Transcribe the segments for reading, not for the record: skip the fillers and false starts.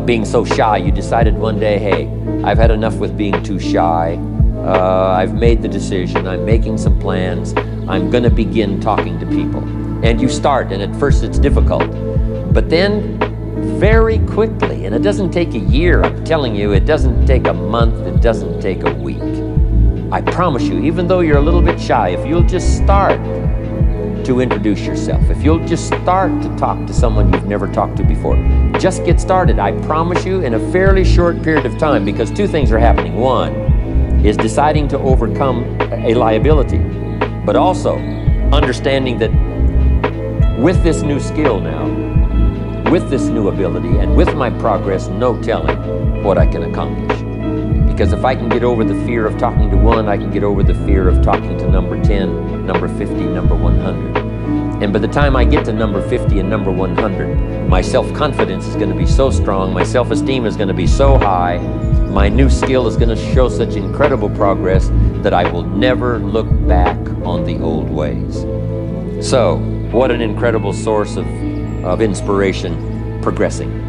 being so shy. You decided one day, hey, I've had enough with being too shy. I've made the decision. I'm making some plans. I'm going to begin talking to people. And you start, and at first it's difficult. But then, very quickly, and it doesn't take a year, I'm telling you, it doesn't take a month, it doesn't take a week. I promise you, even though you're a little bit shy, if you'll just start to introduce yourself, if you'll just start to talk to someone you've never talked to before, just get started. I promise you, in a fairly short period of time, because two things are happening. One is deciding to overcome a liability, but also understanding that with this new skill now, with this new ability, and with my progress, no telling what I can accomplish. Because if I can get over the fear of talking to one, I can get over the fear of talking to number 10, number 50, number 100. And by the time I get to number 50 and number 100, my self-confidence is going to be so strong, my self-esteem is going to be so high, my new skill is going to show such incredible progress that I will never look back on the old ways. So, what an incredible source of inspiration, progressing.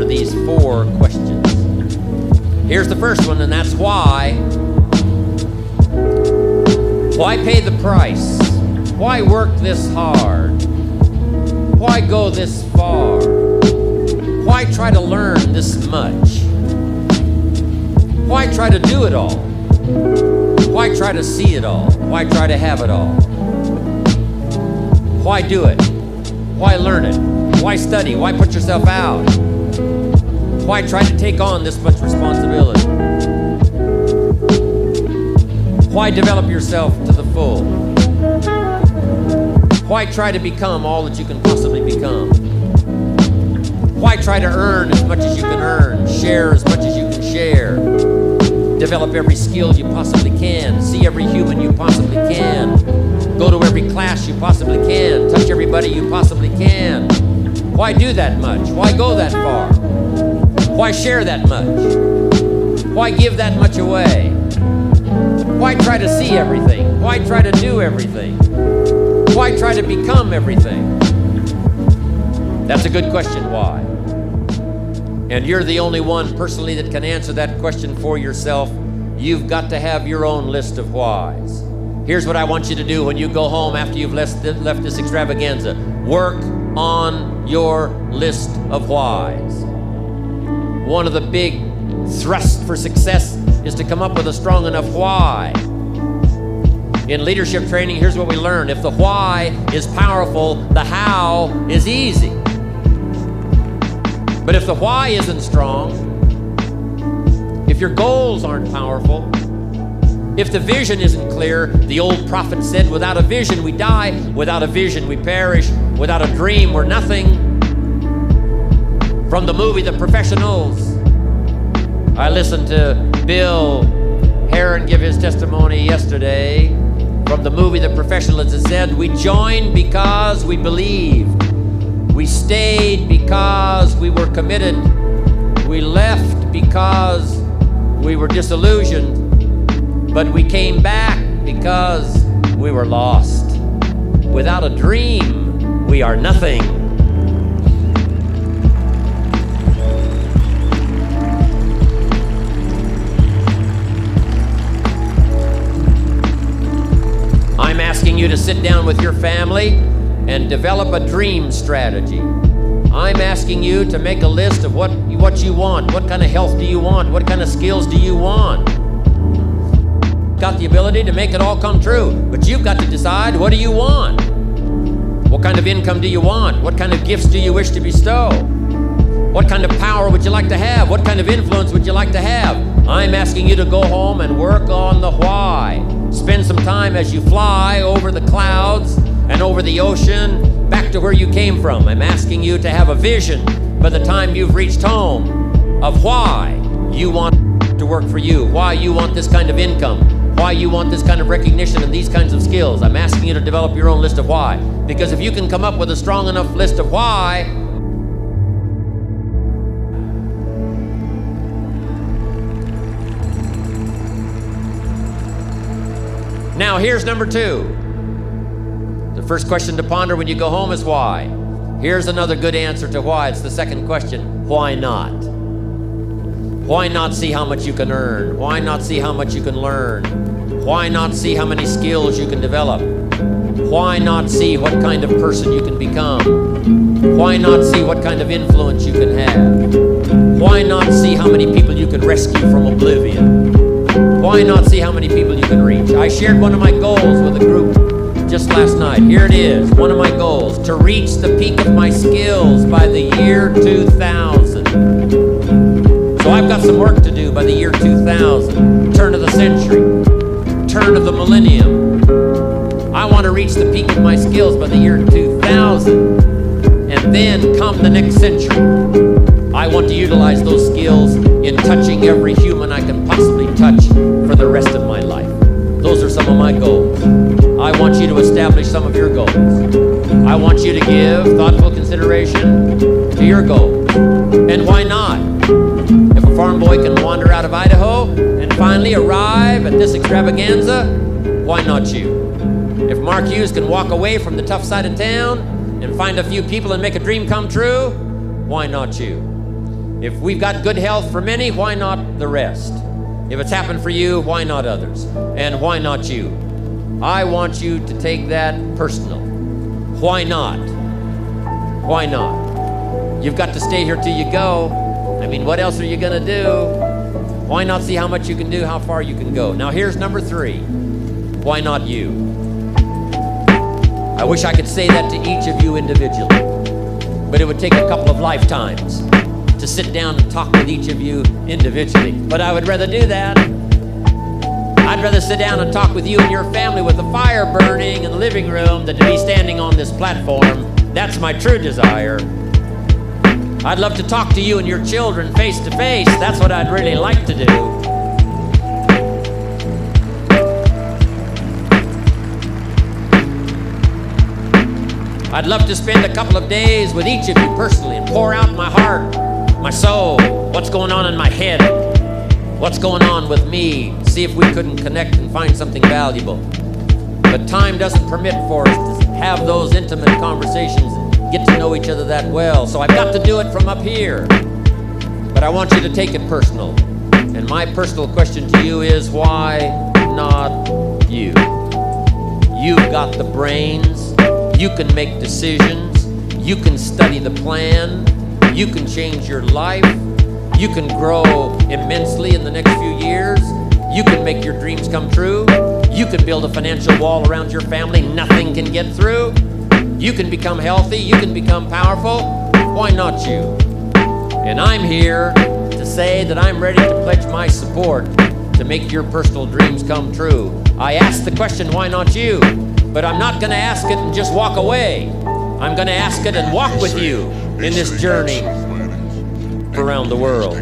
These 4 questions. Here's the first one, and that's why. Why pay the price? Why work this hard? Why go this far? Why try to learn this much? Why try to do it all? Why try to see it all? Why try to have it all? Why do it? Why learn it? Why study? Why put yourself out? Why try to take on this much responsibility? Why develop yourself to the full? Why try to become all that you can possibly become? Why try to earn as much as you can earn, share as much as you can share, develop every skill you possibly can, see every human you possibly can, go to every class you possibly can, touch everybody you possibly can? Why do that much? Why go that far? Why share that much? Why give that much away? Why try to see everything? Why try to do everything? Why try to become everything? That's a good question, why? And you're the only one personally that can answer that question for yourself. You've got to have your own list of whys. Here's what I want you to do when you go home after you've left this extravaganza. Work on your list of whys. One of the big thrusts for success is to come up with a strong enough why. In leadership training, here's what we learn. If the why is powerful, the how is easy. But if the why isn't strong, if your goals aren't powerful, if the vision isn't clear, the old prophet said, without a vision we die, without a vision we perish, without a dream we're nothing. From the movie The Professionals, I listened to Bill Heron give his testimony yesterday. From the movie The Professionals, it said, we joined because we believed. We stayed because we were committed. We left because we were disillusioned. But we came back because we were lost. Without a dream, we are nothing. I'm asking you to sit down with your family and develop a dream strategy. I'm asking you to make a list of what you want. What kind of health do you want? What kind of skills do you want? got the ability to make it all come true. But you've got to decide, what do you want? What kind of income do you want? What kind of gifts do you wish to bestow? What kind of power would you like to have? What kind of influence would you like to have? I'm asking you to go home and work on the why. Spend some time as you fly over the clouds and over the ocean back to where you came from. I'm asking you to have a vision by the time you've reached home of why you want to work for you, why you want this kind of income, why you want this kind of recognition and these kinds of skills. I'm asking you to develop your own list of why. Because if you can come up with a strong enough list of why, now here's number 2. The first question to ponder when you go home is why. Here's another good answer to why. It's the second question, why not? Why not see how much you can earn? Why not see how much you can learn? Why not see how many skills you can develop? Why not see what kind of person you can become? Why not see what kind of influence you can have? Why not see how many people you can rescue from oblivion? Why not see how many people you can reach? I shared one of my goals with a group just last night. Here it is, one of my goals, to reach the peak of my skills by the year 2000. So I've got some work to do by the year 2000, turn of the century, turn of the millennium. I want to reach the peak of my skills by the year 2000, and then come the next century, I want to utilize those skills in touching every human I can possibly touch for the rest of my life. Those are some of my goals. I want you to establish some of your goals. I want you to give thoughtful consideration to your goals. And why not? If a farm boy can wander out of Idaho and finally arrive at this extravaganza, why not you? If Mark Hughes can walk away from the tough side of town and find a few people and make a dream come true, why not you? If we've got good health for many, why not the rest? If it's happened for you, why not others? And why not you? I want you to take that personal. Why not? Why not? You've got to stay here till you go. I mean, what else are you gonna do? Why not see how much you can do, how far you can go? Now here's number 3. Why not you? I wish I could say that to each of you individually, but it would take a couple of lifetimes to sit down and talk with each of you individually. But I would rather do that. I'd rather sit down and talk with you and your family with the fire burning in the living room than to be standing on this platform. That's my true desire. I'd love to talk to you and your children face to face. That's what I'd really like to do. I'd love to spend a couple of days with each of you personally and pour out my heart, my soul, what's going on in my head, what's going on with me, see if we couldn't connect and find something valuable. But time doesn't permit for us to have those intimate conversations and get to know each other that well. So I've got to do it from up here. But I want you to take it personal. And my personal question to you is, why not you? You've got the brains. You can make decisions. You can study the plan. You can change your life. You can grow immensely in the next few years. You can make your dreams come true. You can build a financial wall around your family nothing can get through. You can become healthy. You can become powerful. Why not you? And I'm here to say that I'm ready to pledge my support to make your personal dreams come true. I asked the question, why not you? But I'm not going to ask it and just walk away. I'm going to ask it and walk with you in this journey around the world.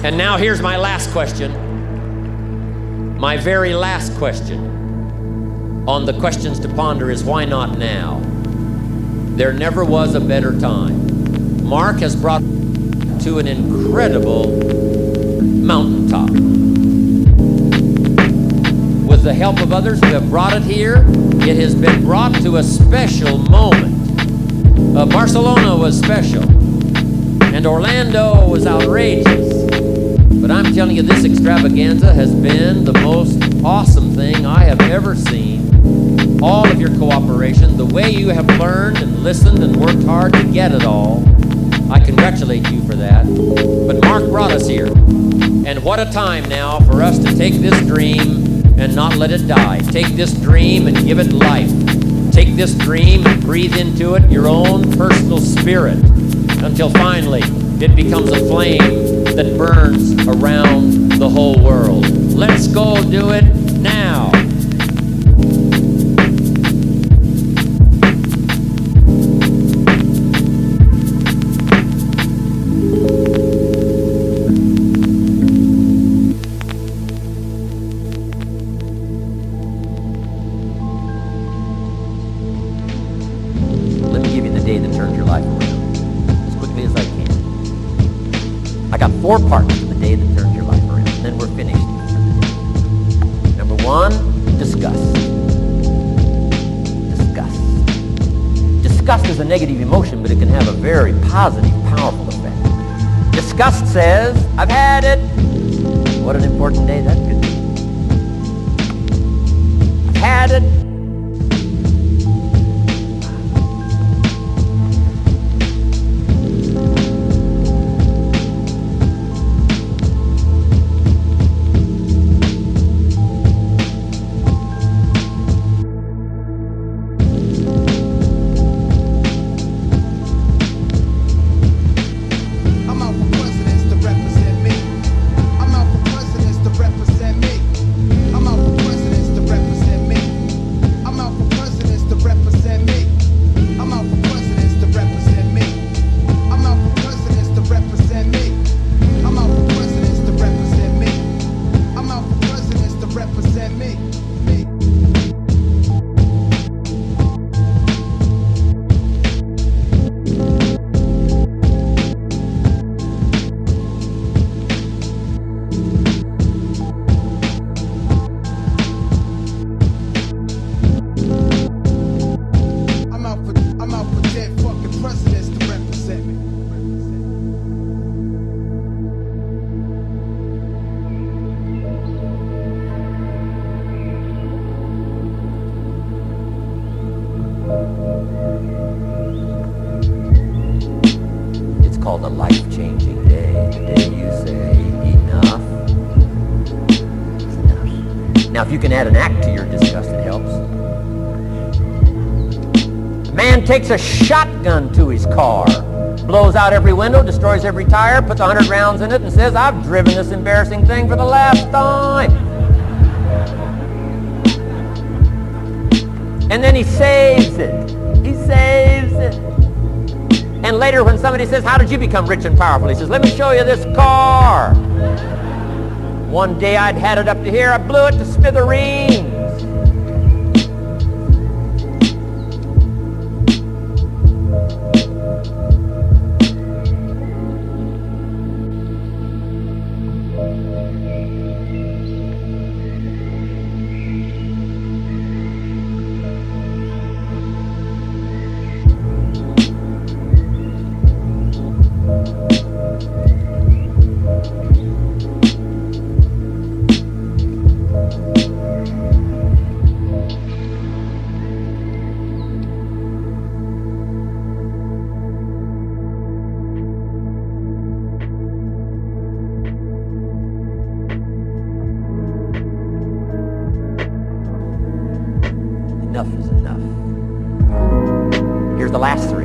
And now here's my last question. My very last question on the questions to ponder is, why not now? There never was a better time. Mark has brought to an incredible mountaintop. With the help of others who have brought it here, it has been brought to a special moment. Barcelona was special, and Orlando was outrageous. But I'm telling you, this extravaganza has been the most awesome thing I have ever seen. all of your cooperation, the way you have learned and listened and worked hard to get it all. I congratulate you for that. But Mark brought us here. And what a time now for us to take this dream and not let it die. Take this dream and give it life. Take this dream and breathe into it your own personal spirit until finally it becomes a flame that burns around the whole world. Let's go do it now. Let me give you the day that turned your life around as quickly as I can. I got 4 parts of the day that turned your life around, and then we're finished. Number 1, disgust. Disgust. Disgust is a negative emotion, but it can have a very positive, powerful effect. Disgust says, I've had it. What an important day that could be. I've had it. It's called a life-changing day. The day you say, enough is enough. Now, if you can add an act to your disgust, it helps. A man takes a shotgun to his car, blows out every window, destroys every tire, puts 100 rounds in it, and says, I've driven this embarrassing thing for the last time. And then he saves it. He saves it. And later when somebody says, how did you become rich and powerful? He says, let me show you this car. One day I'd had it up to here. I blew it to smithereens. Enough is enough. Here's the last 3.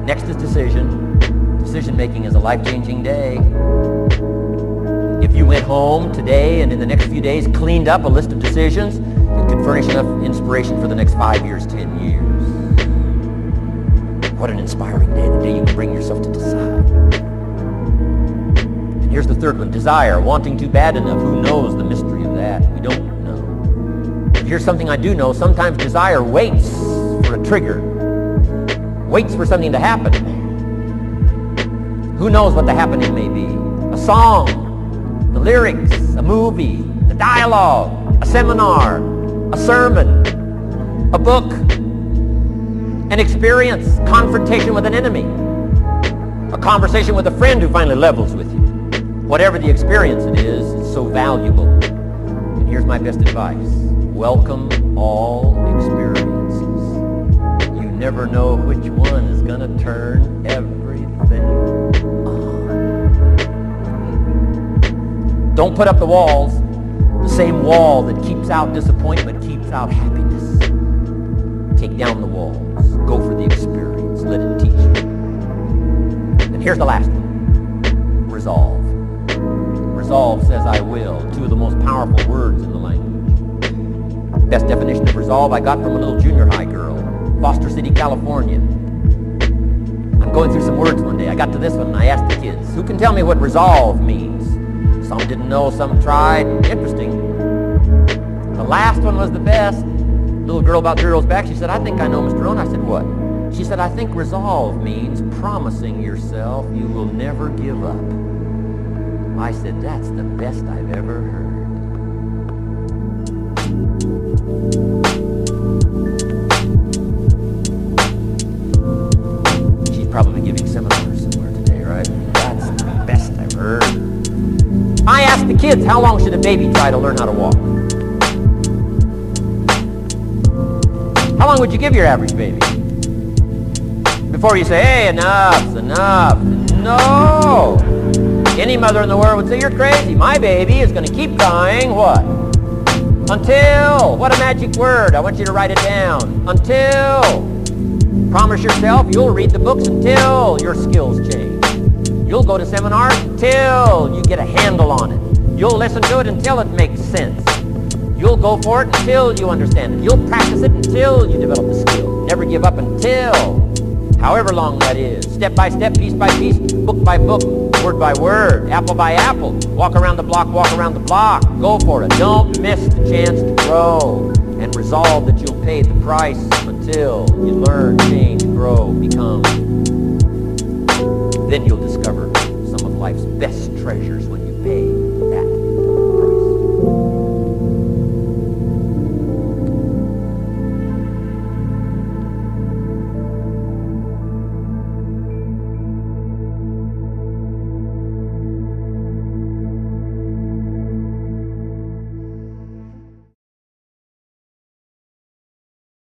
Next is decision. Decision making is a life-changing day. If you went home today and in the next few days cleaned up a list of decisions, it could furnish enough inspiration for the next 5 years, 10 years. What an inspiring day, the day you can bring yourself to decide. And here's the 3rd one, desire, wanting to bad enough. Who knows the mystery of that? We don't know. Here's something I do know. Sometimes desire waits for a trigger, waits for something to happen. Who knows what the happening may be? A song, the lyrics, a movie, the dialogue, a seminar, a sermon, a book, an experience, confrontation with an enemy, a conversation with a friend who finally levels with you. Whatever the experience it is, it's so valuable. And here's my best advice. Welcome all experience. never know which one is gonna turn everything on. Don't put up the walls. The same wall that keeps out disappointment keeps out happiness. Take down the walls. Go for the experience. Let it teach you. And here's the last one. Resolve. Resolve says I will. Two of the most powerful words in the language. Best definition of resolve I got from a little junior high girl. Foster City, California. I'm going through some words one day. I got to this one and I asked the kids, who can tell me what resolve means? Some didn't know, some tried. Interesting. The last one was the best. Little girl about 3 rows back, she said, I think I know, Mr. Rohn. I said, what? She said, I think resolve means promising yourself you will never give up. I said, that's the best I've ever heard. She's probably giving seminars somewhere today, right? That's the best I've heard. I asked the kids, how long should a baby try to learn how to walk? How long would you give your average baby? Before you say, hey, enough's enough. No! Any mother in the world would say, you're crazy. My baby is going to keep trying, what? Until, what a magic word. I want you to write it down. Until. Promise yourself you'll read the books until your skills change. You'll go to seminars until you get a handle on it. You'll listen to it until it makes sense. You'll go for it until you understand it. You'll practice it until you develop the skill. Never give up until, however long that is. Step by step, piece by piece, book by book, word by word, apple by apple. Walk around the block, walk around the block. Go for it. Don't miss the chance to grow. And resolve that you'll pay the price until you learn, change, grow, become. Then you'll discover some of life's best treasures when